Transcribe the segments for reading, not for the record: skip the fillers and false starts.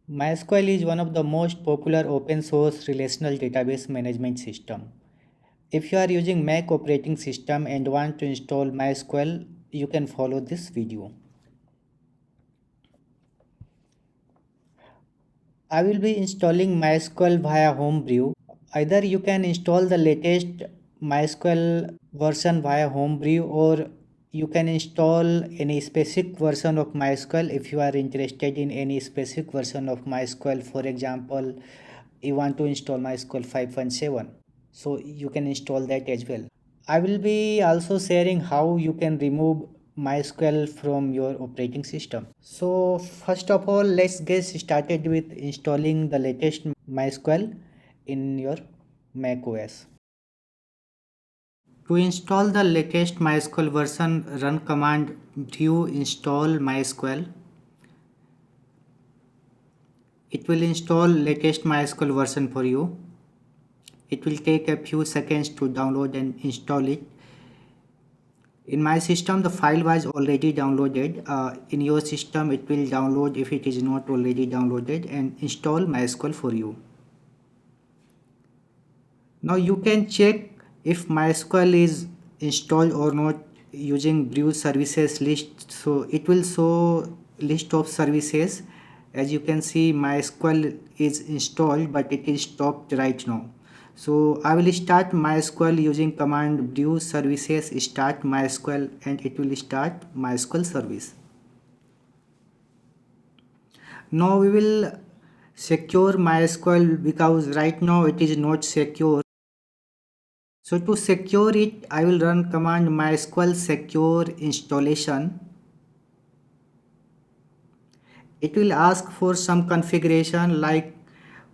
MySQL is one of the most popular open source relational database management system. If you are using Mac operating system and want to install MySQL, you can follow this video. I will be installing MySQL via Homebrew. Either you can install the latest MySQL version via Homebrew or you can install any specific version of MySQL if you are interested in any specific version of MySQL. For example, you want to install MySQL 5.7, so you can install that as well. I will be also sharing how you can remove MySQL from your operating system. So first of all, let's get started with installing the latest MySQL in your Mac OS. To install the latest MySQL version, run command do install MySQL. It will install latest MySQL version for you. It will take a few seconds to download and install it. In my system, the file was already downloaded. In your system, it will download if it is not already downloaded and install MySQL for you. Now you can check if MySQL is installed or not using Brew services list. So it will show list of services. As you can see, MySQL is installed, but it is stopped right now. So I will start MySQL using command brew services start MySQL and it will start MySQL service. Now we will secure MySQL because right now it is not secure. So to secure it, I will run command MySQL secure installation. It will ask for some configuration like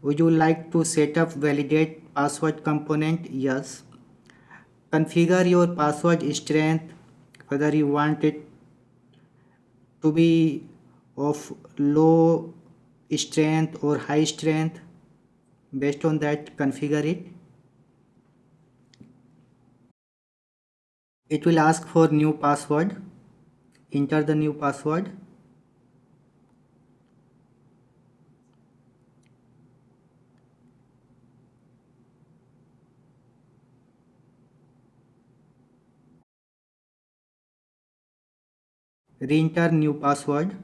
would you like to set up validate password component? Yes. Configure your password strength, whether you want it to be of low strength or high strength. Based on that, configure it. It will ask for new password. Enter the new password. Re-enter new password.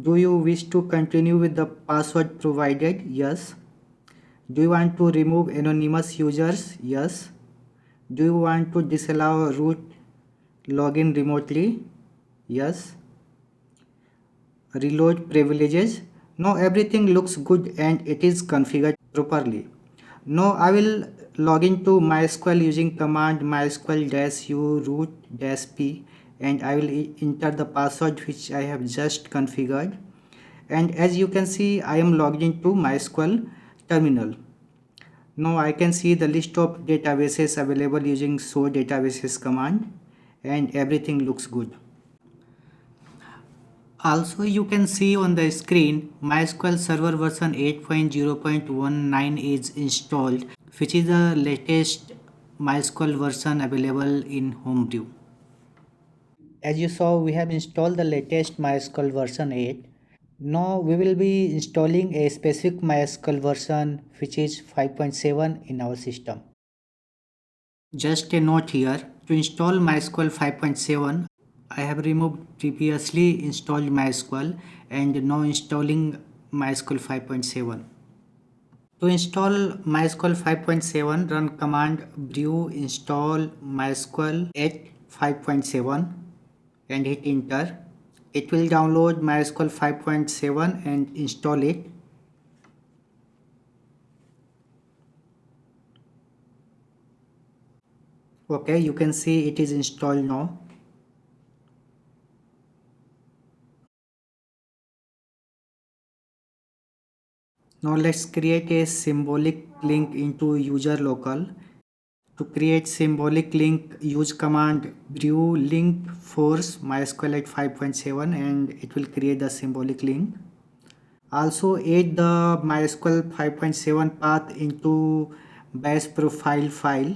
Do you wish to continue with the password provided? Yes. Do you want to remove anonymous users? Yes. Do you want to disallow root login remotely? Yes. Reload privileges. Now everything looks good and it is configured properly. Now I will log into MySQL using command mysql-u root-p and I will enter the password which I have just configured. And as you can see, I am logged into MySQL terminal. Now I can see the list of databases available using show databases command and everything looks good. Also you can see on the screen MySQL Server version 8.0.19 is installed, which is the latest MySQL version available in Homebrew. As you saw, we have installed the latest MySQL version 8. Now we will be installing a specific MySQL version which is 5.7 in our system. Just a note here, to install MySQL 5.7, I have removed previously installed MySQL and now installing MySQL 5.7. To install MySQL 5.7, run command brew install MySQL at 5.7 and hit enter. It will download MySQL 5.7 and install it. Okay, you can see it is installed now. Now let's create a symbolic link into user local. To create symbolic link, use command brew link force MySQL at 5.7 and it will create the symbolic link. Also add the MySQL 5.7 path into bash profile file.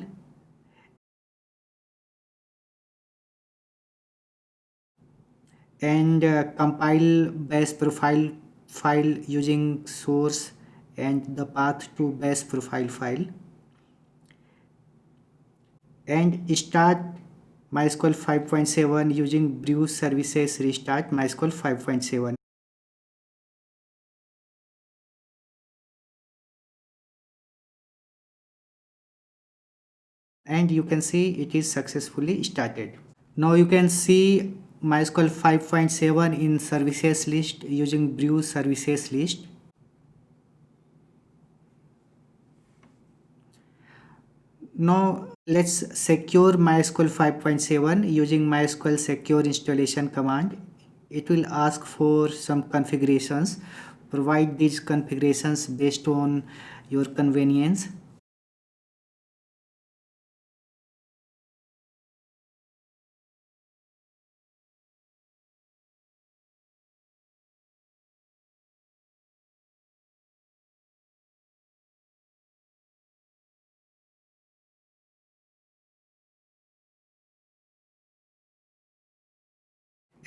And compile bash profile file using source and the path to bash profile file, and start MySQL 5.7 using brew services restart MySQL 5.7. And you can see it is successfully started. Now you can see MySQL 5.7 in services list using brew services list. Now let's secure MySQL 5.7 using MySQL secure installation command. It will ask for some configurations. Provide these configurations based on your convenience.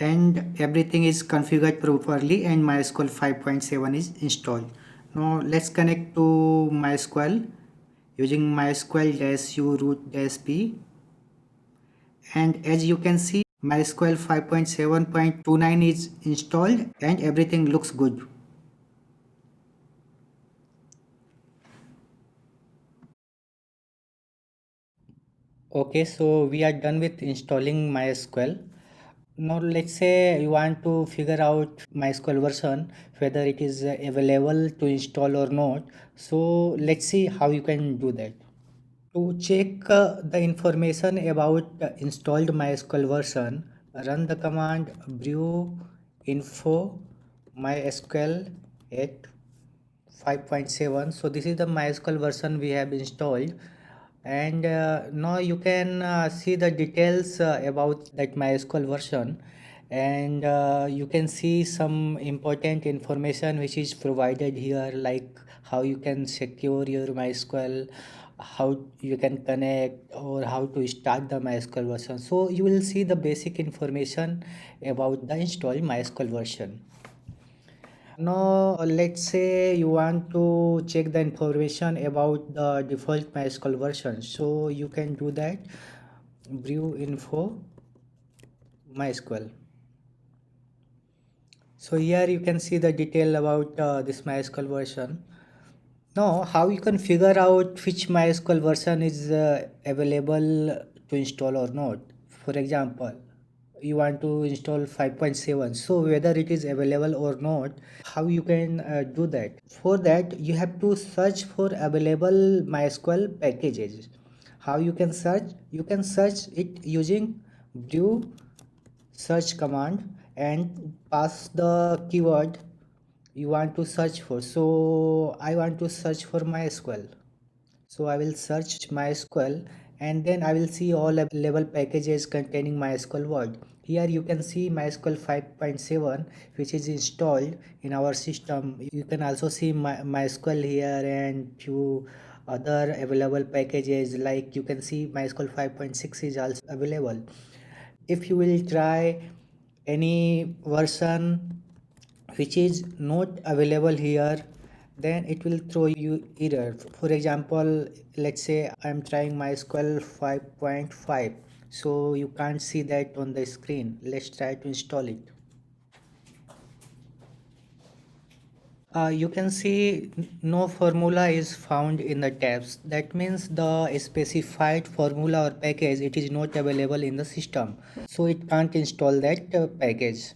And everything is configured properly and MySQL 5.7 is installed. Now let's connect to MySQL using MySQL-u root-p, and as you can see MySQL 5.7.29 is installed and everything looks good. Okay, so we are done with installing MySQL. Now let's say you want to figure out MySQL version, whether it is available to install or not. So let's see how you can do that. To check the information about the installed MySQL version, run the command brew info mysql at 5.7. So this is the MySQL version we have installed, and now you can see the details about that MySQL version, and you can see some important information which is provided here, like how you can secure your MySQL, how you can connect, or how to start the MySQL version. So you will see the basic information about the installed MySQL version. Now, let's say you want to check the information about the default MySQL version. So you can do that. Brew info MySQL. So here you can see the detail about this MySQL version. Now, how you can figure out which MySQL version is available to install or not. For example, you want to install 5.7, so whether it is available or not, how you can do that? For that you have to search for available MySQL packages. How you can search? You can search it using brew search command and pass the keyword you want to search for. So I want to search for MySQL, so I will search MySQL, and then I will see all available packages containing MySQL World. Here you can see MySQL 5.7 which is installed in our system. You can also see MySQL here and few other available packages, like you can see MySQL 5.6 is also available. If you will try any version which is not available here, then it will throw you error. For example, let's say I'm trying MySQL 5.5, so you can't see that on the screen. Let's try to install it. You can see no formula is found in the tabs. That means the specified formula or package, it is not available in the system, so it can't install that package.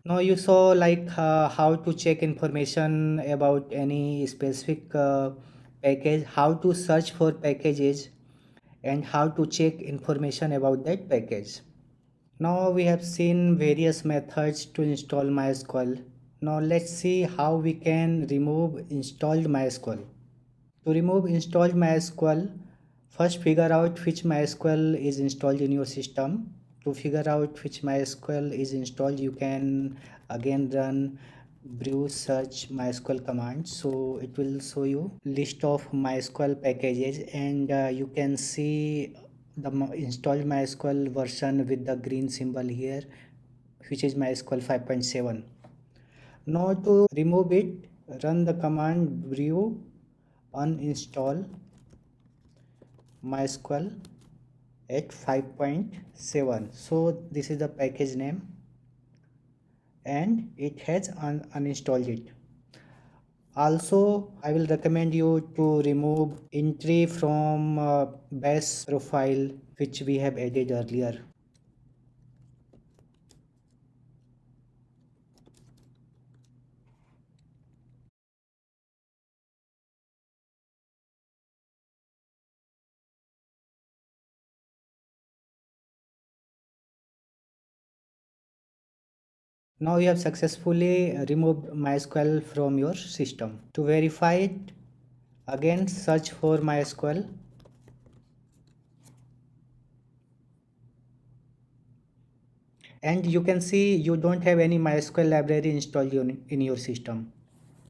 Now you saw like how to check information about any specific package, how to search for packages, and how to check information about that package. Now we have seen various methods to install MySQL. Now let's see how we can remove installed MySQL. To remove installed MySQL, first figure out which MySQL is installed in your system. To figure out which MySQL is installed, you can again run brew search MySQL command. So it will show you list of MySQL packages, and you can see the installed MySQL version with the green symbol here, which is MySQL 5.7. Now to remove it, run the command brew uninstall MySQL at 5.7. So this is the package name and it has uninstalled it. Also, I will recommend you to remove entry from bash profile which we have added earlier. Now you have successfully removed MySQL from your system. To verify it, again search for MySQL. And you can see you don't have any MySQL library installed in your system.